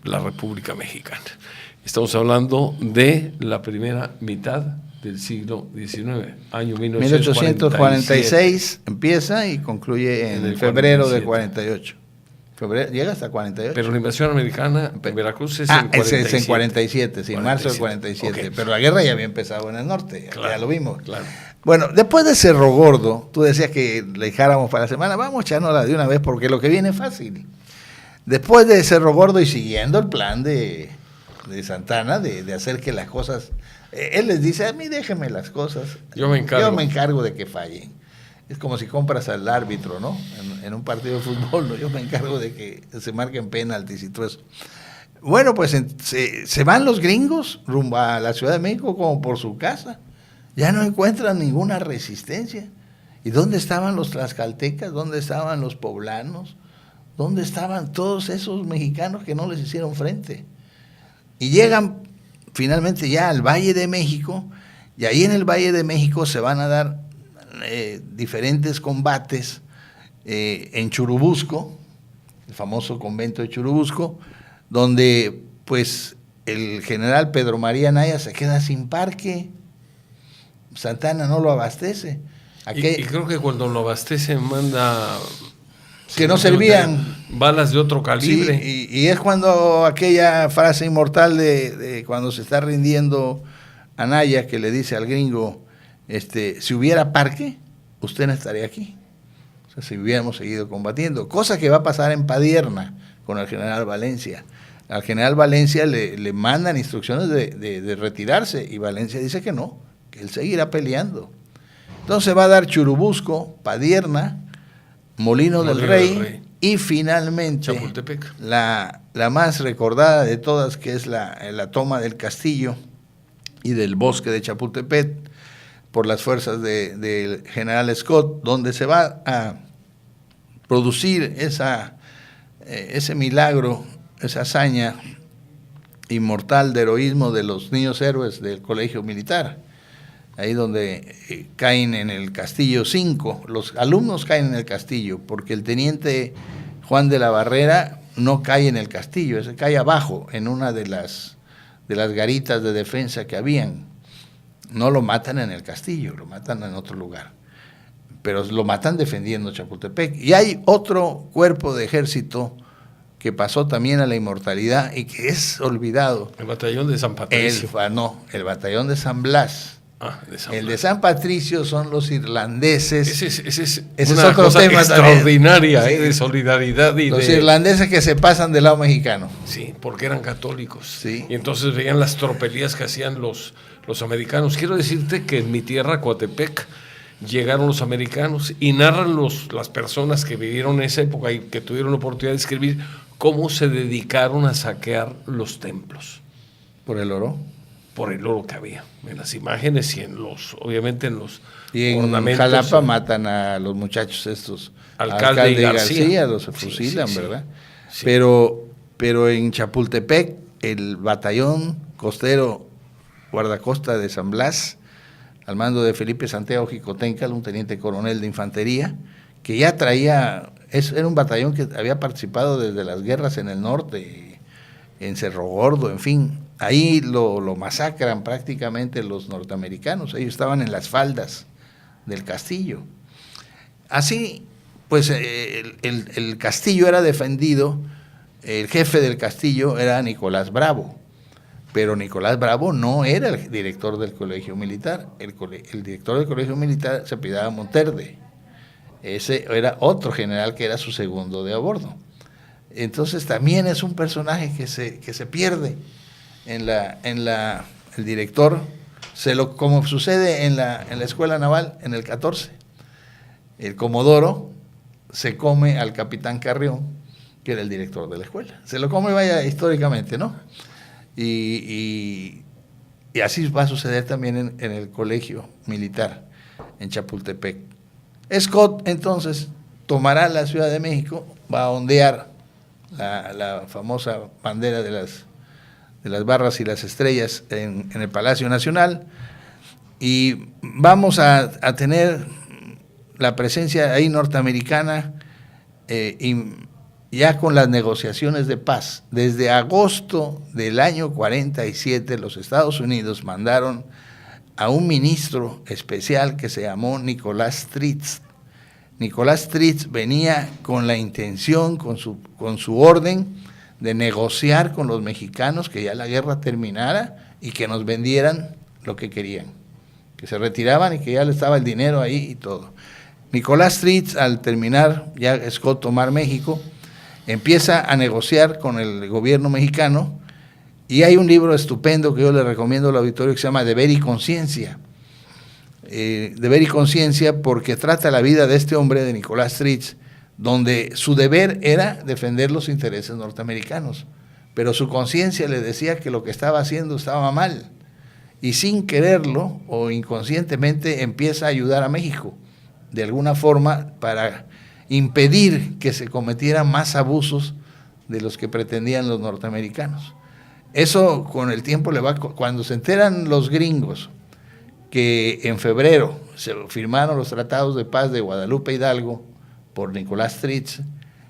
la República Mexicana. Estamos hablando de la primera mitad del siglo XIX, año 1846 empieza y concluye en febrero de 48. Llega hasta 48. Pero la invasión americana en Veracruz es en 47. Es en 47, sí, en marzo del 47. Okay. Pero la guerra ya había empezado en el norte, claro, ya lo vimos. Claro. Bueno, después de Cerro Gordo, tú decías que le dejáramos para la semana, vamos a echárnosla de una vez porque lo que viene es fácil. Después de Cerro Gordo y siguiendo el plan de Santana de hacer que las cosas... él les dice, a mí déjenme las cosas. Yo me encargo de que fallen. Es como si compras al árbitro, ¿no? En un partido de fútbol, ¿no? Yo me encargo de que se marquen penaltis y todo eso. Bueno, pues se van los gringos rumbo a la Ciudad de México como por su casa. Ya no encuentran ninguna resistencia. ¿Y dónde estaban los tlaxcaltecas? ¿Dónde estaban los poblanos? ¿Dónde estaban todos esos mexicanos que no les hicieron frente? Y llegan finalmente ya al Valle de México, y ahí en el Valle de México se van a dar diferentes combates en Churubusco, el famoso convento de Churubusco, donde pues el general Pedro María Anaya se queda sin parque, Santana no lo abastece. Y creo que cuando lo abastece manda... que no servían. Balas de otro calibre. Sí, y es cuando aquella frase inmortal de cuando se está rindiendo Anaya, que le dice al gringo, si hubiera parque, usted no estaría aquí. O sea, si hubiéramos seguido combatiendo. Cosa que va a pasar en Padierna con el general Valencia. Al general Valencia le mandan instrucciones de retirarse y Valencia dice que no, que él seguirá peleando. Entonces va a dar Churubusco, Padierna, Molino del Rey y finalmente Chapultepec. La más recordada de todas, que es la toma del castillo y del bosque de Chapultepec por las fuerzas del general Scott, donde se va a producir ese milagro, esa hazaña inmortal de heroísmo de los niños héroes del colegio militar. Ahí donde caen en el castillo 5, los alumnos caen en el castillo, porque el teniente Juan de la Barrera no cae en el castillo, ese cae abajo, en una de las garitas de defensa que habían. No lo matan en el castillo, lo matan en otro lugar, pero lo matan defendiendo Chapultepec. Y hay otro cuerpo de ejército que pasó también a la inmortalidad y que es olvidado. El batallón de San Patricio. El batallón de San Blas. El de San Patricio son los irlandeses. Ese es una otro cosa tema extraordinaria de solidaridad. Los irlandeses que se pasan del lado mexicano. Sí, porque eran católicos. Sí. Y entonces veían las tropelías que hacían los americanos. Quiero decirte que en mi tierra, Coatepec, llegaron los americanos y narran las personas que vivieron en esa época y que tuvieron la oportunidad de escribir cómo se dedicaron a saquear los templos. ¿Por el oro? Por el oro que había en las imágenes y obviamente en los y en ornamentos. Jalapa matan a los muchachos estos. Alcalde y García. Los fusilan, sí, ¿verdad? Sí. Pero en Chapultepec, el batallón costero guardacosta de San Blas, al mando de Felipe Santiago Jicotencal, un teniente coronel de infantería, que ya traía, era un batallón que había participado desde las guerras en el norte, en Cerro Gordo, en fin. Ahí lo masacran prácticamente los norteamericanos. Ellos estaban en las faldas del castillo. Así, pues el castillo era defendido, el jefe del castillo era Nicolás Bravo, pero Nicolás Bravo no era el director del colegio militar. El director del colegio militar se apellidaba Monterde. Ese era otro general que era su segundo de a bordo. Entonces también es un personaje que se pierde. El director, como sucede en la escuela naval en el 14, el comodoro se come al capitán Carrión, que era el director de la escuela. Se lo come, vaya, históricamente, ¿no? Y así va a suceder también en el colegio militar en Chapultepec. Scott entonces tomará la Ciudad de México, va a ondear la famosa bandera de las barras y las estrellas en el Palacio Nacional, y vamos a tener la presencia ahí norteamericana y ya con las negociaciones de paz. Desde agosto del año 47 los Estados Unidos mandaron a un ministro especial que se llamó Nicolás Stritz. Nicolás Stritz venía con la intención, con su orden, de negociar con los mexicanos que ya la guerra terminara y que nos vendieran lo que querían, que se retiraban y que ya le estaba el dinero ahí y todo. Nicolás Stritz, al terminar ya Scott tomar México, empieza a negociar con el gobierno mexicano, y hay un libro estupendo que yo le recomiendo al auditorio que se llama Deber y Conciencia. Deber y Conciencia, porque trata la vida de este hombre, de Nicolás Stritz, donde su deber era defender los intereses norteamericanos, pero su conciencia le decía que lo que estaba haciendo estaba mal, y sin quererlo o inconscientemente empieza a ayudar a México, de alguna forma, para impedir que se cometieran más abusos de los que pretendían los norteamericanos. Eso con el tiempo cuando se enteran los gringos que en febrero se firmaron los tratados de paz de Guadalupe Hidalgo por Nicolás Stritz,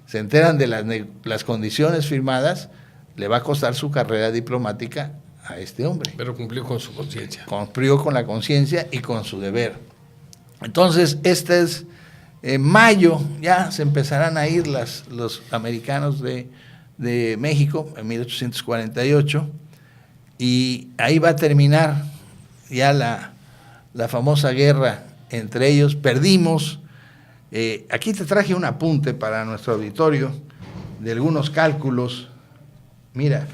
se enteran de las condiciones firmadas, le va a costar su carrera diplomática a este hombre. Pero cumplió con su conciencia. Cumplió con la conciencia y con su deber. Entonces, en mayo ya se empezarán a ir los americanos de México, en 1848, y ahí va a terminar ya la famosa guerra entre ellos. Perdimos. Aquí te traje un apunte para nuestro auditorio de algunos cálculos. Mira,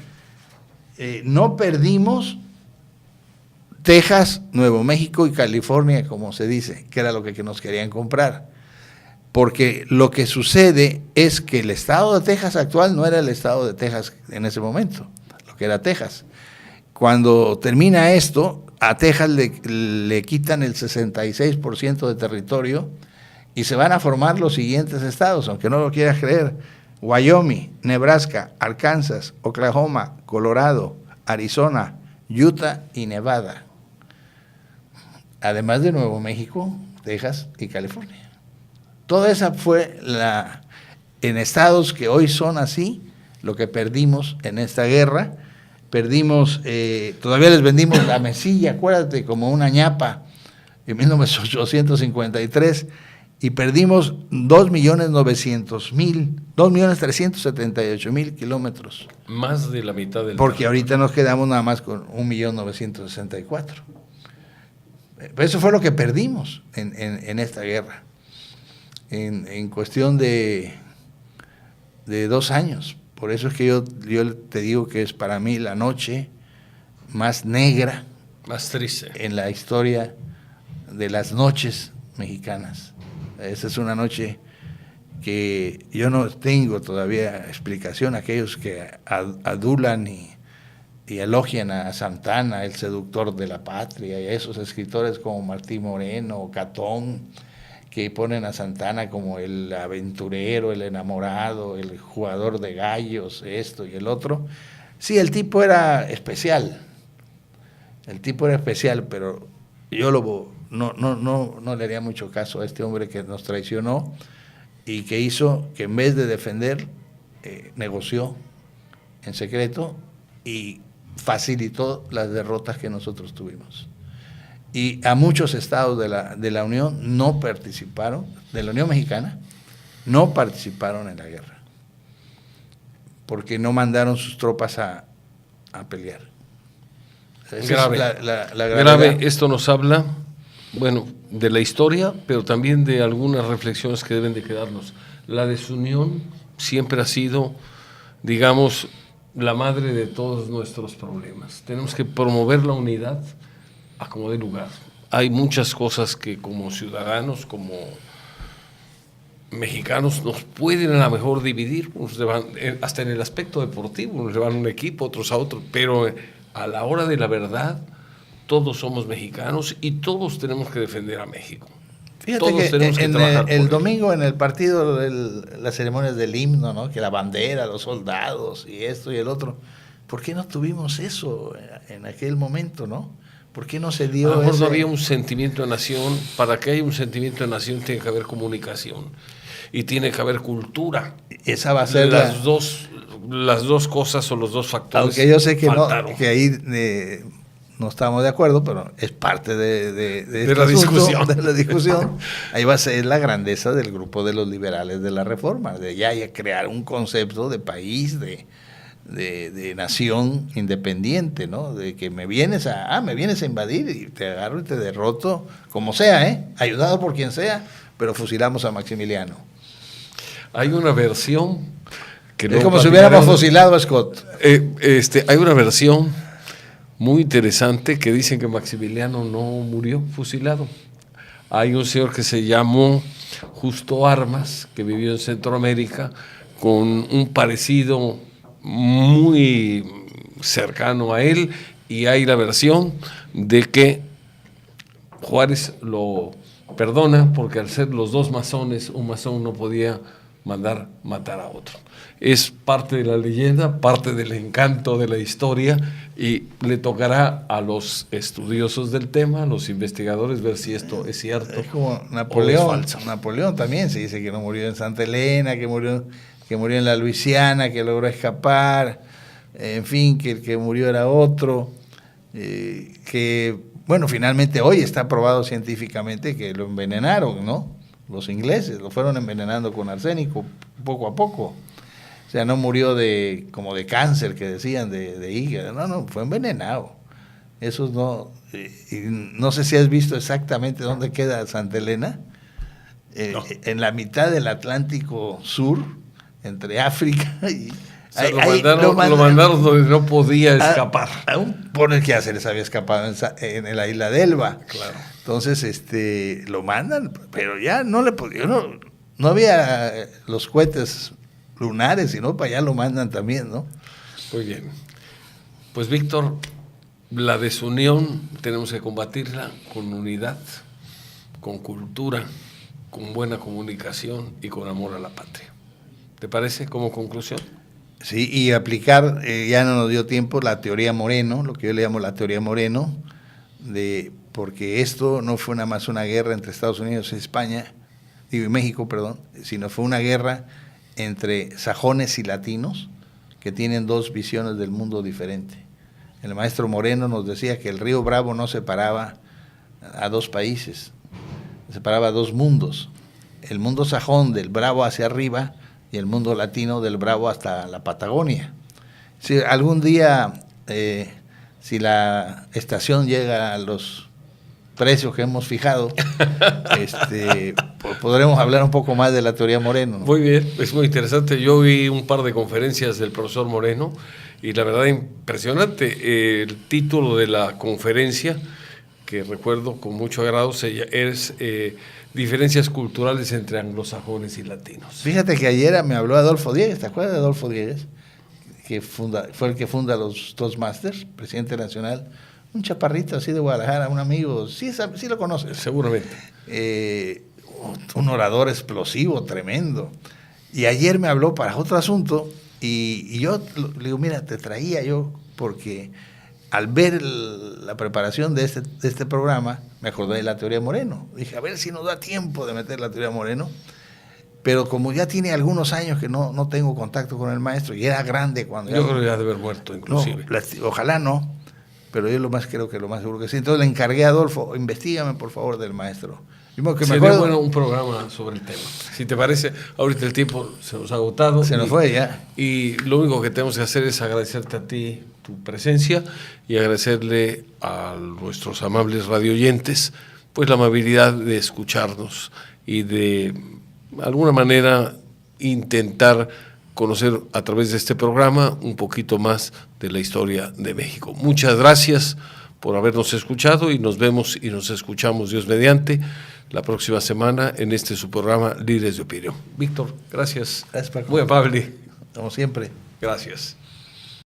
no perdimos Texas, Nuevo México y California, como se dice, que era lo que nos querían comprar. Porque lo que sucede es que el estado de Texas actual no era el estado de Texas en ese momento, lo que era Texas. Cuando termina esto, a Texas le quitan el 66% de territorio y se van a formar los siguientes estados, aunque no lo quieras creer: Wyoming, Nebraska, Arkansas, Oklahoma, Colorado, Arizona, Utah y Nevada. Además de Nuevo México, Texas y California. Toda esa fue en estados que hoy son así, lo que perdimos en esta guerra. Perdimos, todavía les vendimos la Mesilla, acuérdate, como una ñapa en 1853, y perdimos 2.378.000 kilómetros. Más de la mitad del... Porque ahorita nos quedamos nada más con 1.964.000. Eso fue lo que perdimos en esta guerra, en cuestión de 2 años. Por eso es que yo te digo que es para mí la noche más negra, más triste en la historia de las noches mexicanas. Esa es una noche que yo no tengo todavía explicación. Aquellos que adulan y elogian a Santana, el seductor de la patria, y a esos escritores como Martín Moreno, Catón, que ponen a Santana como el aventurero, el enamorado, el jugador de gallos, esto y el otro. Sí, el tipo era especial. Pero yo no le haría mucho caso a este hombre que nos traicionó y que hizo que en vez de defender, negoció en secreto y facilitó las derrotas que nosotros tuvimos. Y a muchos estados de la Unión no participaron, de la Unión Mexicana, no participaron en la guerra, porque no mandaron sus tropas a pelear. Grave. Grave, esto nos habla, bueno, de la historia, pero también de algunas reflexiones que deben de quedarnos. La desunión siempre ha sido, digamos, la madre de todos nuestros problemas. Tenemos que promover la unidad a como dé lugar. Hay muchas cosas que como ciudadanos, como mexicanos, nos pueden a lo mejor dividir, hasta en el aspecto deportivo, nos llevan un equipo, otros a otro, pero a la hora de la verdad, todos somos mexicanos y todos tenemos que defender a México. Fíjate todos que tenemos que trabajar el domingo en el partido, las ceremonias del himno, ¿no? Que la bandera, los soldados y esto y el otro. ¿Por qué no tuvimos eso en aquel momento, no? ¿Por qué no se dio? A lo mejor no había un sentimiento de nación. Para que haya un sentimiento de nación tiene que haber comunicación y tiene que haber cultura. Esa va a ser las dos cosas o los dos factores. Aunque yo sé que faltaron. No, que ahí no estamos de acuerdo, pero es parte de la discusión. De la discusión. Ahí va a ser la grandeza del grupo de los liberales de la Reforma, de ya crear un concepto de país, de nación independiente, ¿no? De que me vienes a invadir y te agarro y te derroto, como sea, ayudado por quien sea, pero fusilamos a Maximiliano. Hay una versión que es como si hubiéramos fusilado a Scott. Hay una versión muy interesante que dicen que Maximiliano no murió fusilado. Hay un señor que se llamó Justo Armas, que vivió en Centroamérica, con un parecido muy cercano a él, y hay la versión de que Juárez lo perdona porque al ser los dos masones, un masón no podía mandar matar a otro. Es parte de la leyenda, parte del encanto de la historia, y le tocará a los estudiosos del tema, a los investigadores, ver si esto es cierto. Es como Napoleón. O es falso. Napoleón también se dice que no murió en Santa Elena, que murió en la Luisiana, que logró escapar, en fin, que el que murió era otro, que, bueno, finalmente hoy está probado científicamente que lo envenenaron, ¿no? Los ingleses lo fueron envenenando con arsénico poco a poco. O sea, no murió como de cáncer, que decían, de hígado. No, fue envenenado. Esos no... no sé si has visto exactamente dónde queda Santa Elena. No. En la mitad del Atlántico Sur, entre África y... O sea, lo mandaron donde no podía escapar. Aún por el que se les había escapado en la isla de Elba. Claro. Entonces, lo mandan, pero ya no le podía, no había los cohetes lunares, sino para allá lo mandan también, ¿no? Muy bien. Pues, Víctor, la desunión tenemos que combatirla con unidad, con cultura, con buena comunicación y con amor a la patria. ¿Te parece como conclusión? Sí, y aplicar, ya no nos dio tiempo, la teoría Moreno, lo que yo le llamo la teoría Moreno, porque esto no fue nada más una guerra entre Estados Unidos y México, sino fue una guerra entre sajones y latinos que tienen dos visiones del mundo diferentes. El maestro Moreno nos decía que el río Bravo no separaba a dos países, separaba a dos mundos. El mundo sajón del Bravo hacia arriba y el mundo latino del Bravo hasta la Patagonia. Si algún día, si la estación llega a los precios que hemos fijado, podremos hablar un poco más de la teoría Moreno, ¿no? Muy bien, es muy interesante. Yo vi un par de conferencias del profesor Moreno y la verdad impresionante. El título de la conferencia, que recuerdo con mucho agrado, es diferencias culturales entre anglosajones y latinos. Fíjate que ayer me habló Adolfo Diegues, ¿te acuerdas de Adolfo Diegues? Que fue el que funda los Toastmasters, presidente nacional, un chaparrito así de Guadalajara, un amigo, sí lo conoces. Seguramente. Un orador explosivo, tremendo. Y ayer me habló para otro asunto y yo le digo, mira, te traía yo porque al ver la preparación de este programa, me acordé de la teoría Moreno. Dije, a ver si nos da tiempo de meter la teoría Moreno. Pero como ya tiene algunos años que no tengo contacto con el maestro, y era grande cuando... Yo creo que ya debe haber muerto, inclusive. No, ojalá no, pero yo creo que lo más seguro que sí. Entonces le encargué a Adolfo, investígame por favor del maestro. Sería bueno un programa sobre el tema. Si te parece, ahorita el tiempo se nos ha agotado. Se nos fue ya. Y lo único que tenemos que hacer es agradecerte a ti tu presencia y agradecerle a nuestros amables radioyentes pues la amabilidad de escucharnos y de alguna manera intentar conocer a través de este programa un poquito más de la historia de México. Muchas gracias por habernos escuchado y nos vemos y nos escuchamos, Dios mediante, la próxima semana en su programa Líderes de Opinión. Víctor, gracias. Gracias, Paco. Muy amable. Como siempre. Gracias.